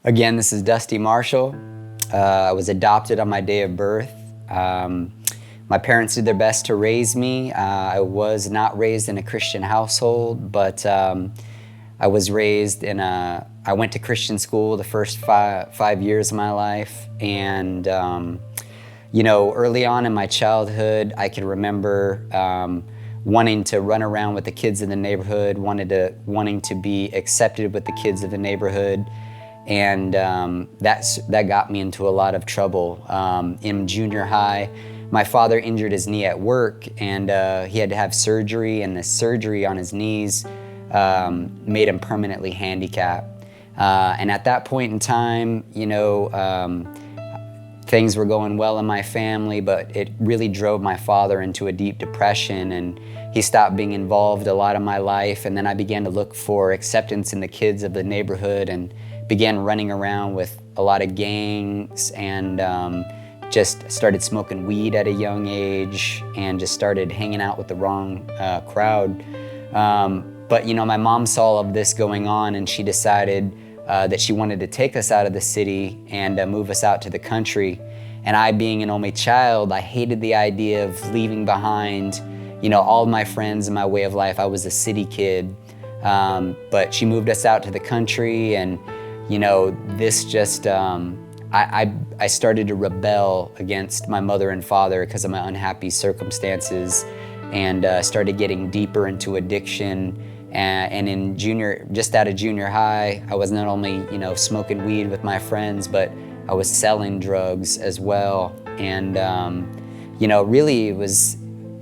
Again, this is Dusty Marshall. I was adopted on my day of birth. My parents did their best to raise me. I was not raised in a Christian household, but I was raised I went to Christian school the first five years of my life. And, early on in my childhood, I can remember wanting to run around with the kids in the neighborhood, wanting to be accepted with the kids of the neighborhood. And that got me into a lot of trouble. In junior high, my father injured his knee at work, and he had to have surgery, and the surgery on his knees made him permanently handicapped. And at that point in time, things were going well in my family, but it really drove my father into a deep depression, and he stopped being involved a lot in my life. And then I began to look for acceptance in the kids of the neighborhood and began running around with a lot of gangs, and just started smoking weed at a young age, and just started hanging out with the wrong crowd. But my mom saw all of this going on, and she decided that she wanted to take us out of the city and move us out to the country. And I, being an only child, I hated the idea of leaving behind all of my friends and my way of life. I was a city kid. But she moved us out to the country, and this just, I started to rebel against my mother and father because of my unhappy circumstances, and started getting deeper into addiction. And just out of junior high, I was not only, smoking weed with my friends, but I was selling drugs as well. And, really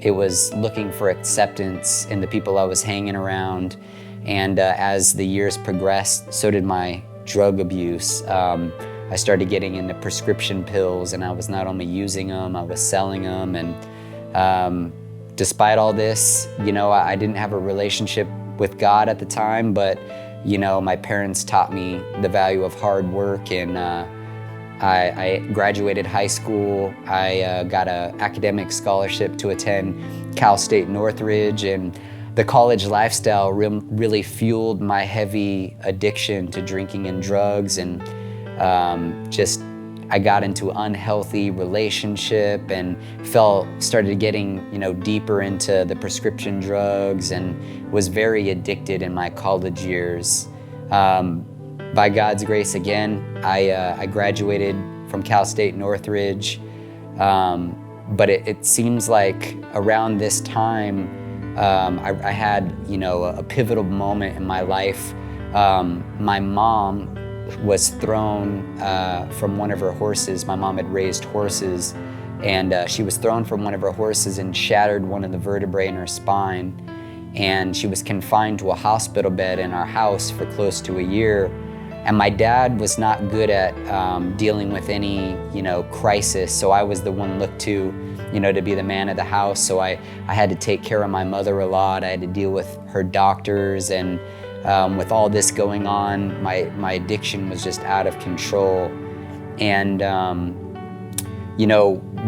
it was looking for acceptance in the people I was hanging around. And as the years progressed, so did my drug abuse. I started getting into prescription pills, and I was not only using them, I was selling them. And despite all this, I didn't have a relationship with God at the time, but my parents taught me the value of hard work, and I graduated high school. I got an academic scholarship to attend Cal State Northridge, and the college lifestyle really fueled my heavy addiction to drinking and drugs, and I got into an unhealthy relationship and started getting deeper into the prescription drugs, and was very addicted in my college years. By God's grace, again, I graduated from Cal State Northridge, but it seems like around this time I had a pivotal moment in my life. My mom was thrown from one of her horses. My mom had raised horses, and she was thrown from one of her horses and shattered one of the vertebrae in her spine. And she was confined to a hospital bed in our house for close to a year. And my dad was not good at dealing with any, crisis. So I was the one looked to be the man of the house. So I had to take care of my mother a lot. I had to deal with her doctors, and with all this going on, my addiction was just out of control. And,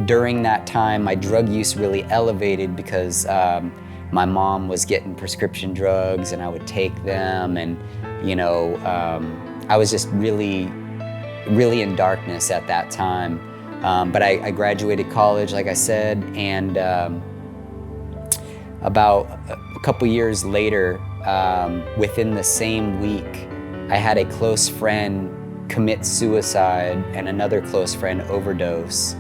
during that time, my drug use really elevated because my mom was getting prescription drugs, and I would take them, and, I was just really, really in darkness at that time. But I graduated college, like I said, and about a couple years later, within the same week, I had a close friend commit suicide and another close friend overdose.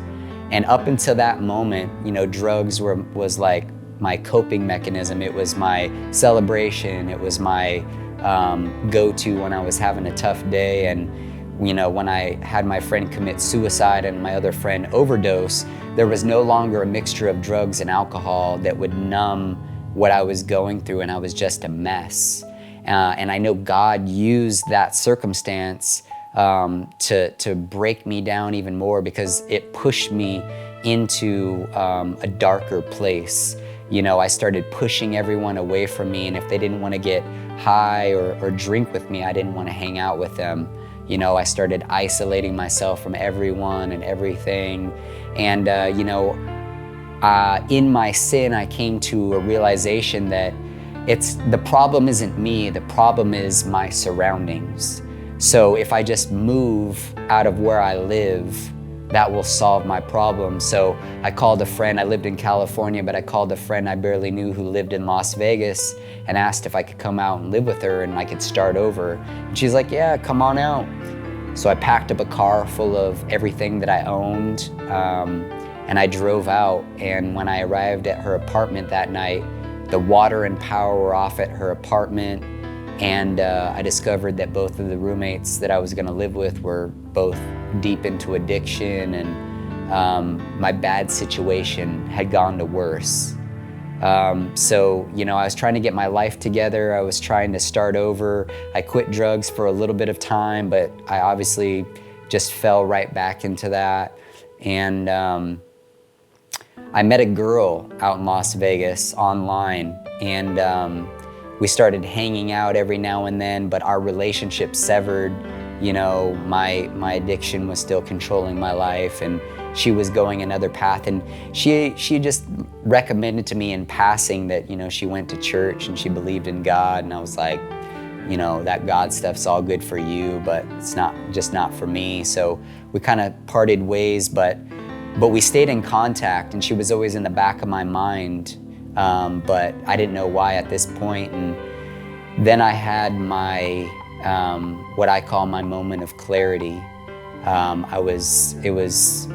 And up until that moment, drugs was like my coping mechanism. It was my celebration. It was my go-to when I was having a tough day. And when I had my friend commit suicide and my other friend overdose, there was no longer a mixture of drugs and alcohol that would numb what I was going through, and I was just a mess. And I know God used that circumstance to break me down even more, because it pushed me into a darker place. I started pushing everyone away from me, and if they didn't want to get high or drink with me, I didn't want to hang out with them. I started isolating myself from everyone and everything. And, in my sin, I came to a realization that the problem isn't me, the problem is my surroundings. So if I just move out of where I live, that will solve my problem. So I called a friend. I lived in California, but I called a friend I barely knew who lived in Las Vegas and asked if I could come out and live with her and I could start over. And she's like, yeah, come on out. So I packed up a car full of everything that I owned, and I drove out. And when I arrived at her apartment that night, the water and power were off at her apartment. And I discovered that both of the roommates that I was gonna live with were both deep into addiction, and my bad situation had gone to worse. So, I was trying to get my life together. I was trying to start over. I quit drugs for a little bit of time, but I obviously just fell right back into that. And I met a girl out in Las Vegas online, and we started hanging out every now and then, but our relationship severed. My addiction was still controlling my life, and she was going another path. And she just recommended to me in passing that, she went to church and she believed in God. And I was like, that God stuff's all good for you, but it's not for me. So we kind of parted ways, but we stayed in contact, and she was always in the back of my mind. But I didn't know why at this point. And then I had my, what I call my moment of clarity. It was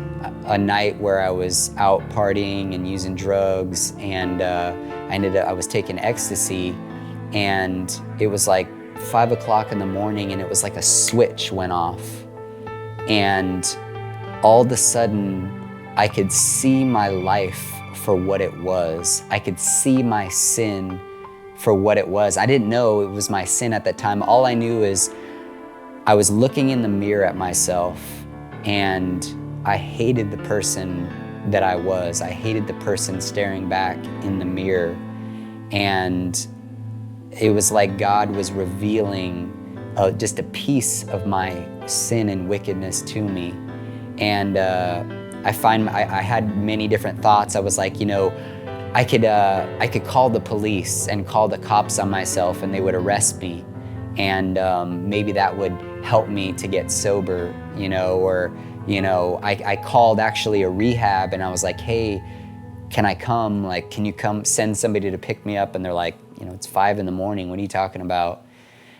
a night where I was out partying and using drugs, and I was taking ecstasy, and it was like 5 o'clock in the morning, and it was like a switch went off. And all of a sudden, I could see my life for what it was. I could see my sin for what it was. I didn't know it was my sin at that time. All I knew is I was looking in the mirror at myself, and I hated the person that I was. I hated the person staring back in the mirror. And it was like God was revealing just a piece of my sin and wickedness to me. And I had many different thoughts. I was like, I could call the police and call the cops on myself, and they would arrest me. And maybe that would help me to get sober, or I called actually a rehab, and I was like, hey, can I come? Like, can you come send somebody to pick me up? And they're like, it's 5 a.m. What are you talking about?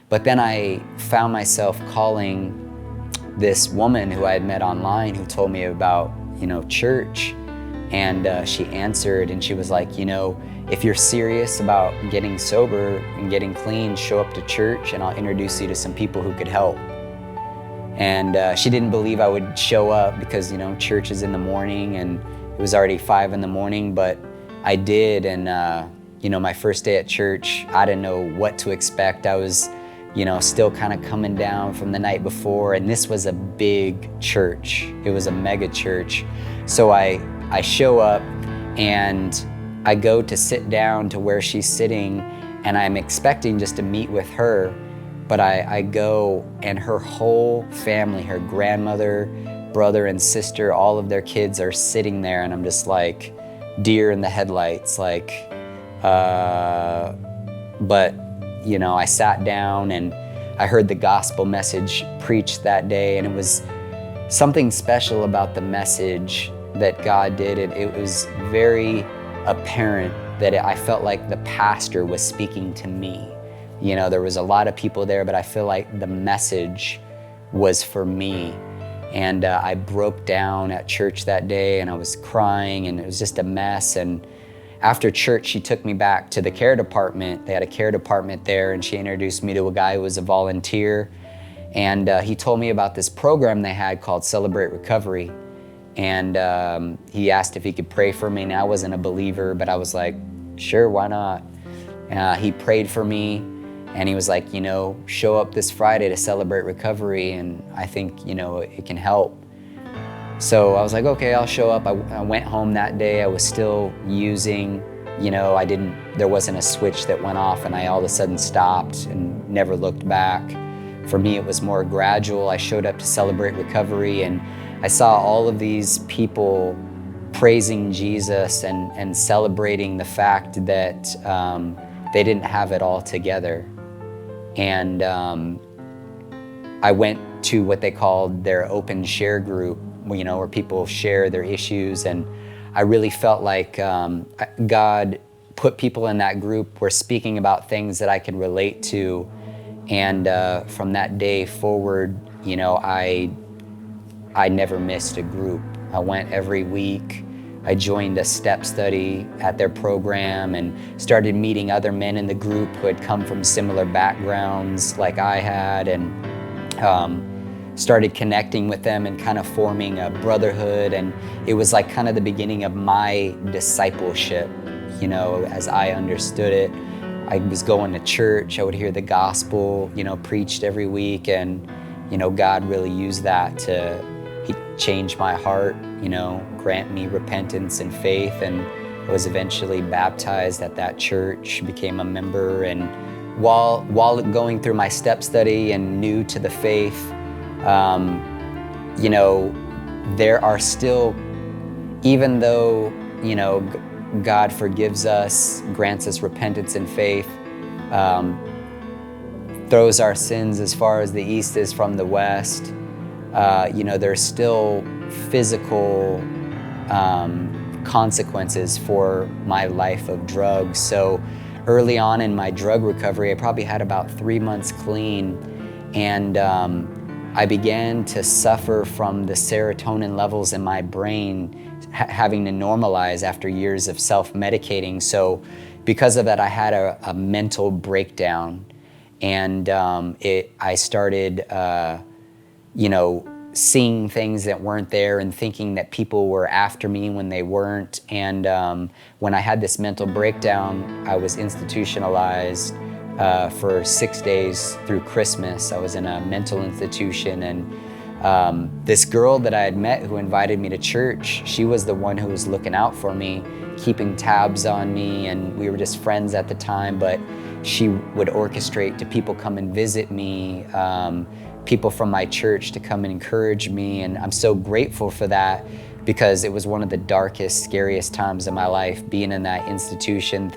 But then I found myself calling this woman who I had met online, who told me about, church. And she answered, and she was like, if you're serious about getting sober and getting clean, show up to church and I'll introduce you to some people who could help. And she didn't believe I would show up because, church is in the morning, and it was already 5 a.m, but I did. And, my first day at church, I didn't know what to expect. I was, still kind of coming down from the night before, and this was a big church. It was a mega church. So I show up, and I go to sit down to where she's sitting, and I'm expecting just to meet with her. But I go, and her whole family, her grandmother, brother and sister, all of their kids are sitting there, and I'm just like deer in the headlights, but I sat down, and I heard the gospel message preached that day, and it was something special about the message that God did. It was very apparent that I felt like the pastor was speaking to me. There was a lot of people there, but I feel like the message was for me. And I broke down at church that day, and I was crying, and it was just a mess. And after church, she took me back to the care department. They had a care department there, and she introduced me to a guy who was a volunteer. And he told me about this program they had called Celebrate Recovery. And he asked if he could pray for me. And I wasn't a believer, but I was like, sure, why not? He prayed for me, and he was like, show up this Friday to Celebrate Recovery, and I think, it can help. So I was like, okay, I'll show up. I went home that day. I was still using, there wasn't a switch that went off and I all of a sudden stopped and never looked back. For me, it was more gradual. I showed up to Celebrate Recovery, and I saw all of these people praising Jesus and celebrating the fact that they didn't have it all together. And I went to what they called their open share group, where people share their issues, and I really felt like God put people in that group were speaking about things that I could relate to, and from that day forward, I never missed a group. I went every week. I joined a step study at their program and started meeting other men in the group who had come from similar backgrounds like I had, and started connecting with them and kind of forming a brotherhood. And it was like kind of the beginning of my discipleship, as I understood it. I was going to church. I would hear the gospel, preached every week, and God really used that He changed my heart, grant me repentance and faith, and I was eventually baptized at that church, became a member. And while going through my step study and new to the faith, there are still, even though, God forgives us, grants us repentance and faith, throws our sins as far as the east is from the west, there's still physical consequences for my life of drugs. So early on in my drug recovery, I probably had about 3 months clean, and I began to suffer from the serotonin levels in my brain having to normalize after years of self-medicating. So because of that, I had a mental breakdown, and I started seeing things that weren't there and thinking that people were after me when they weren't. And when I had this mental breakdown, I was institutionalized for 6 days through Christmas. I was in a mental institution, and this girl that I had met who invited me to church, she was the one who was looking out for me, keeping tabs on me, and we were just friends at the time, but she would orchestrate to people come and visit me, people from my church to come and encourage me. And I'm so grateful for that, because it was one of the darkest, scariest times of my life, being in that institution.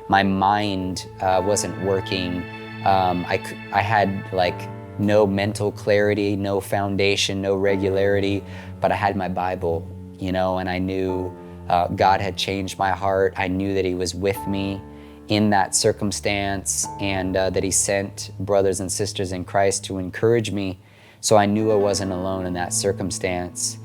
My mind wasn't working. I had like no mental clarity, no foundation, no regularity, but I had my Bible, and I knew God had changed my heart. I knew that He was with me in that circumstance, and that He sent brothers and sisters in Christ to encourage me. So I knew I wasn't alone in that circumstance.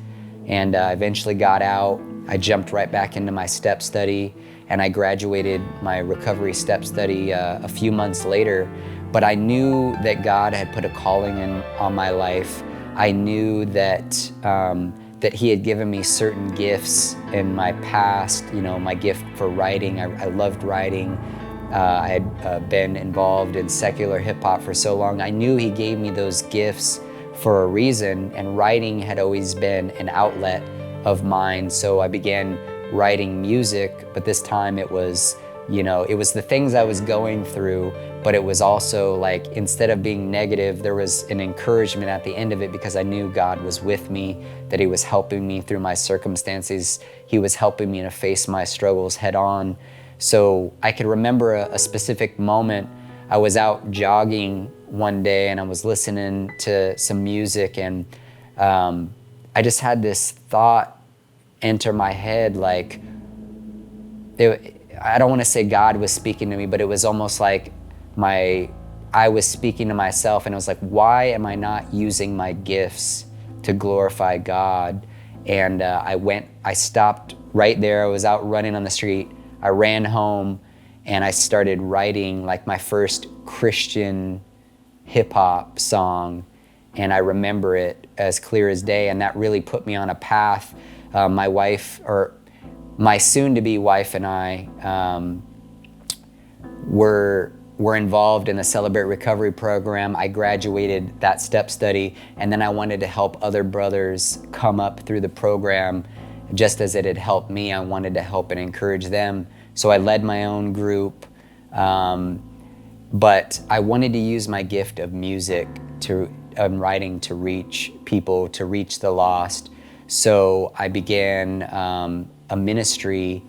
And I eventually got out. I jumped right back into my step study, and I graduated my recovery step study a few months later. But I knew that God had put a calling on my life. I knew that that He had given me certain gifts in my past, my gift for writing. I loved writing. I had been involved in secular hip hop for so long. I knew He gave me those gifts for a reason, and writing had always been an outlet of mine. So I began writing music, but this time it was the things I was going through, but it was also like, instead of being negative, there was an encouragement at the end of it, because I knew God was with me, that He was helping me through my circumstances. He was helping me to face my struggles head on. So I could remember a specific moment. I was out jogging one day, and I was listening to some music, and I just had this thought enter my head, like, I don't want to say God was speaking to me, but it was almost like I was speaking to myself, and it was like, why am I not using my gifts to glorify God? And I stopped right there. I was out running on the street. I ran home, and I started writing like my first Christian hip hop song. And I remember it as clear as day. And that really put me on a path. My wife, or my soon-to-be wife, and I were involved in the Celebrate Recovery program. I graduated that step study, and then I wanted to help other brothers come up through the program. Just as it had helped me, I wanted to help and encourage them. So I led my own group, but I wanted to use my gift of music and writing to reach people, to reach the lost. So I began a ministry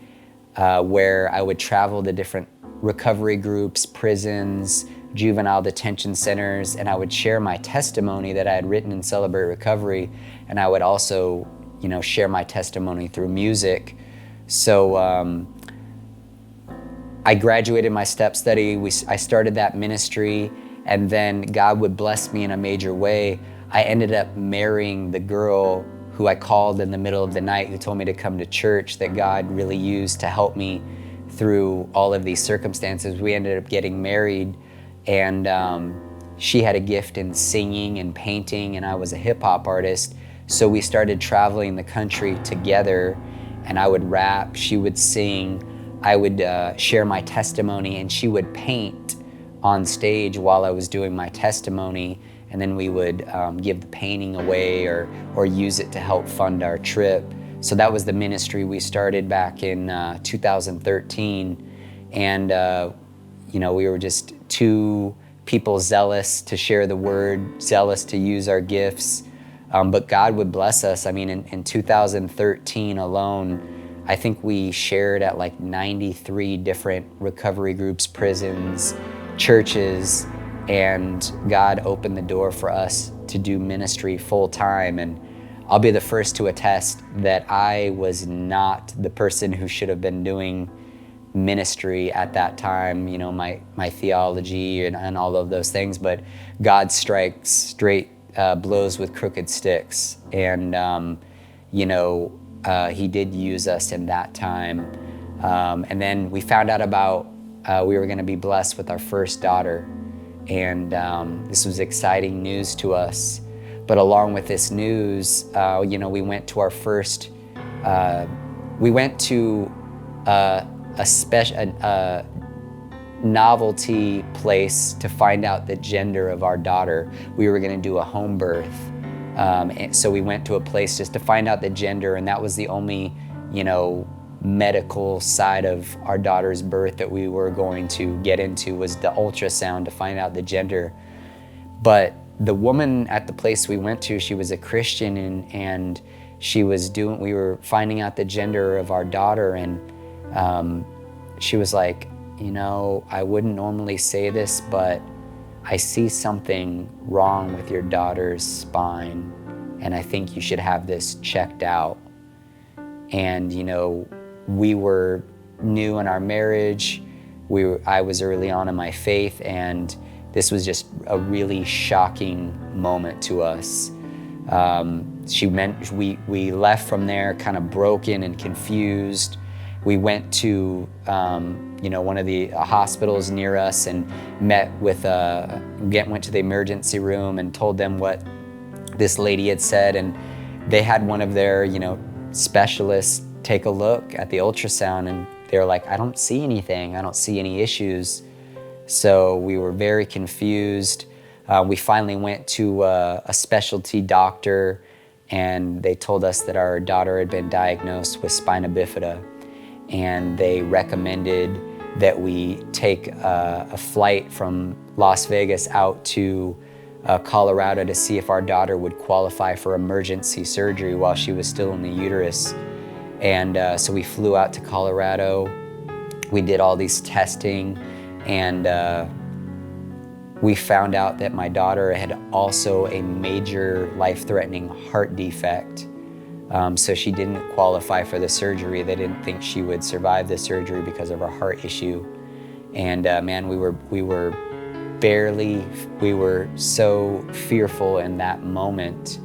where I would travel to different recovery groups, prisons, juvenile detention centers, and I would share my testimony that I had written in Celebrate Recovery, and I would also, share my testimony through music. So I graduated my step study. I started that ministry, and then God would bless me in a major way. I ended up marrying the girl who I called in the middle of the night, who told me to come to church, that God really used to help me through all of these circumstances. We ended up getting married, and she had a gift in singing and painting, and I was a hip hop artist. So we started traveling the country together, and I would rap, she would sing, I would share my testimony, and she would paint on stage while I was doing my testimony, and then we would give the painting away or use it to help fund our trip. So that was the ministry we started back in 2013, and we were just two people zealous to share the word, zealous to use our gifts, but God would bless us. I mean, in 2013 alone, I think we shared at like 93 different recovery groups, prisons, churches, and God opened the door for us to do ministry full time. And I'll be the first to attest that I was not the person who should have been doing ministry at that time, my theology and all of those things, but God strikes straight blows with crooked sticks. And, he did use us in that time. And then we found out about, we were gonna be blessed with our first daughter. And this was exciting news to us. But along with this news, we went to our first, we went to a novelty place to find out the gender of our daughter. We were gonna do a home birth. And so we went to a place just to find out the gender, and that was the only, medical side of our daughter's birth that we were going to get into, was the ultrasound to find out the gender. But the woman at the place we went to, she was a Christian, and we were finding out the gender of our daughter, and she was like, I wouldn't normally say this, but I see something wrong with your daughter's spine, and I think you should have this checked out. And, we were new in our marriage. I was early on in my faith, and this was just a really shocking moment to us. We left from there kind of broken and confused. We went to one of the hospitals near us and went to the emergency room and told them what this lady had said, and they had one of their specialists take a look at the ultrasound, and they were like, I don't see anything, I don't see any issues. So we were very confused. We finally went to a specialty doctor, and they told us that our daughter had been diagnosed with spina bifida, and they recommended that we take a flight from Las Vegas out to Colorado to see if our daughter would qualify for emergency surgery while she was still in the uterus. And so we flew out to Colorado. We did all these testing, and we found out that my daughter had also a major life-threatening heart defect. So she didn't qualify for the surgery. They didn't think she would survive the surgery because of her heart issue. And man, we were so fearful in that moment.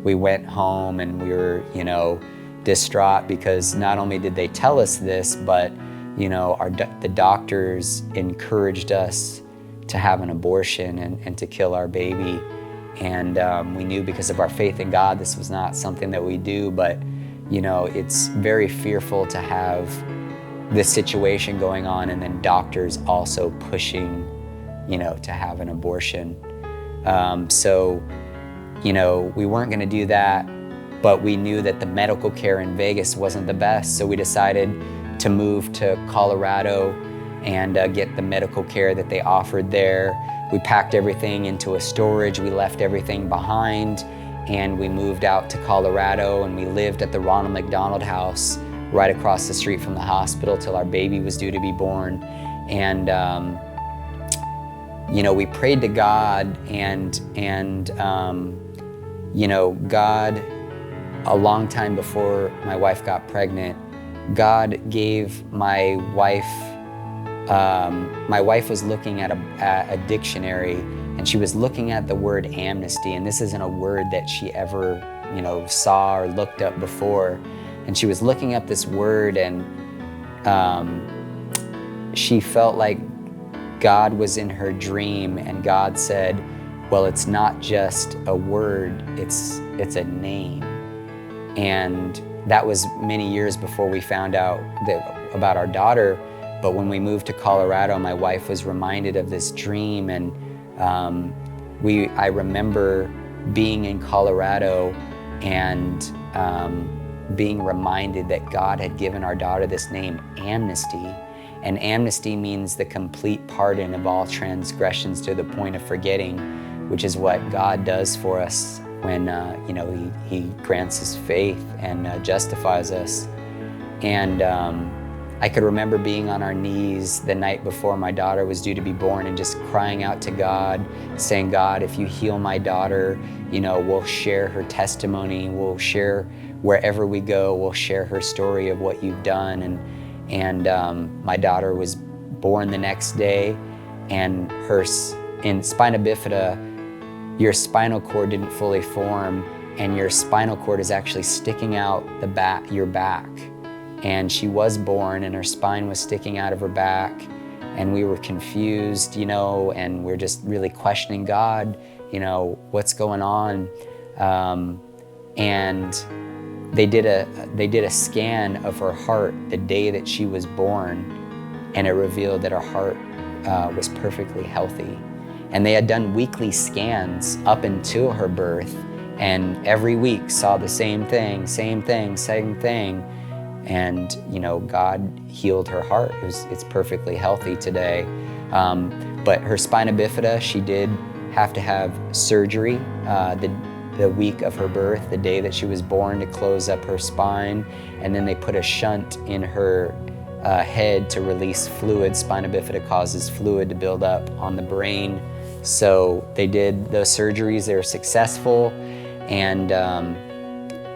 We went home, and we were, distraught, because not only did they tell us this, but the doctors encouraged us to have an abortion and to kill our baby. And we knew, because of our faith in God, this was not something that we do, but it's very fearful to have this situation going on, and then doctors also pushing to have an abortion. So we weren't going to do that, but we knew that the medical care in Vegas wasn't the best, so we decided to move to Colorado and get the medical care that they offered there. We packed everything into a storage, we left everything behind, and we moved out to Colorado, and we lived at the Ronald McDonald House right across the street from the hospital till our baby was due to be born. And we prayed to God, and God, a long time before my wife got pregnant, God gave my wife. My wife was looking at a dictionary, and she was looking at the word amnesty, and this isn't a word that she ever, saw or looked up before. And she was looking up this word, and she felt like God was in her dream, and God said, well, it's not just a word, it's a name. And that was many years before we found out about our daughter. But when we moved to Colorado, my wife was reminded of this dream, and I remember being in Colorado and being reminded that God had given our daughter this name, Amnesty. And amnesty means the complete pardon of all transgressions to the point of forgetting, which is what God does for us when He grants us faith and justifies us. And I could remember being on our knees the night before my daughter was due to be born and just crying out to God, saying, God, if you heal my daughter, we'll share her testimony, we'll share wherever we go, we'll share her story of what you've done. And my daughter was born the next day, and in spina bifida, your spinal cord didn't fully form, and your spinal cord is actually sticking out your back. And she was born, and her spine was sticking out of her back, and we were confused, and we're just really questioning God, what's going on. And they did a scan of her heart the day that she was born, and it revealed that her heart was perfectly healthy. And they had done weekly scans up until her birth, and every week saw the same thing. And God healed her heart. It's perfectly healthy today. But her spina bifida, she did have to have surgery the week of her birth, the day that she was born, to close up her spine. And then they put a shunt in her head to release fluid. Spina bifida causes fluid to build up on the brain. So they did those surgeries. They were successful. And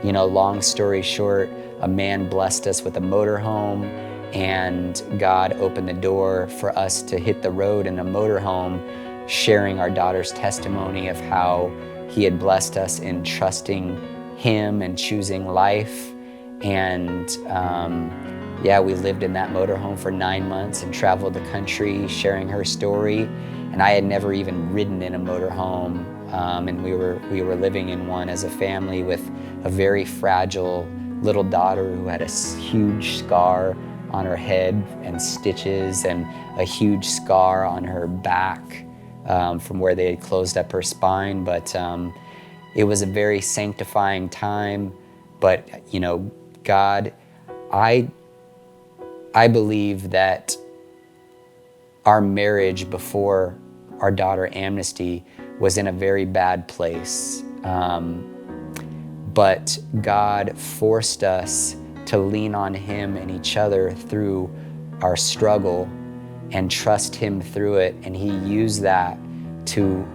long story short, a man blessed us with a motorhome, and God opened the door for us to hit the road in a motorhome, sharing our daughter's testimony of how He had blessed us in trusting Him and choosing life. And we lived in that motorhome for 9 months and traveled the country sharing her story. And I had never even ridden in a motorhome, and we were living in one as a family with a very fragile little daughter who had a huge scar on her head and stitches, and a huge scar on her back from where they had closed up her spine. But it was a very sanctifying time. But God, I believe that our marriage before our daughter Amnesty was in a very bad place. But God forced us to lean on Him and each other through our struggle and trust Him through it. And He used that to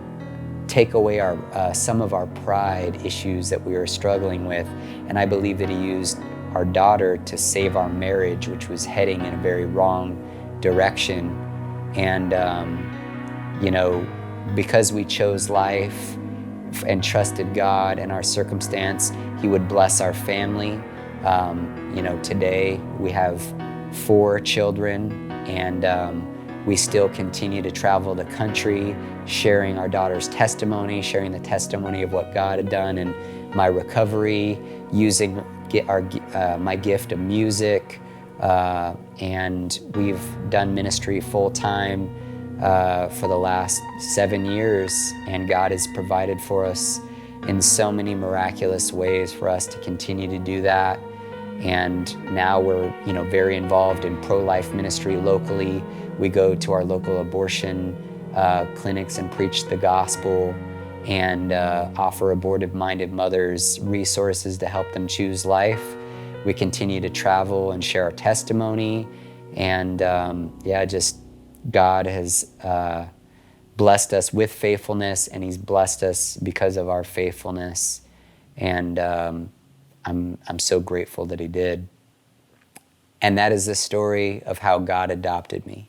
take away some of our pride issues that we were struggling with. And I believe that He used our daughter to save our marriage, which was heading in a very wrong direction. And, because we chose life and trusted God in our circumstance, He would bless our family. Today we have 4 children, and we still continue to travel the country, sharing our daughter's testimony, sharing the testimony of what God had done in my recovery, using my gift of music, and we've done ministry full-time for the last 7 years, and God has provided for us in so many miraculous ways for us to continue to do that. And now we're very involved in pro-life ministry locally. We go to our local abortion clinics and preach the gospel, and offer abortive-minded mothers resources to help them choose life. We continue to travel and share our testimony, and God has blessed us with faithfulness, and he's blessed us because of our faithfulness. And I'm so grateful that he did. And that is the story of how God adopted me.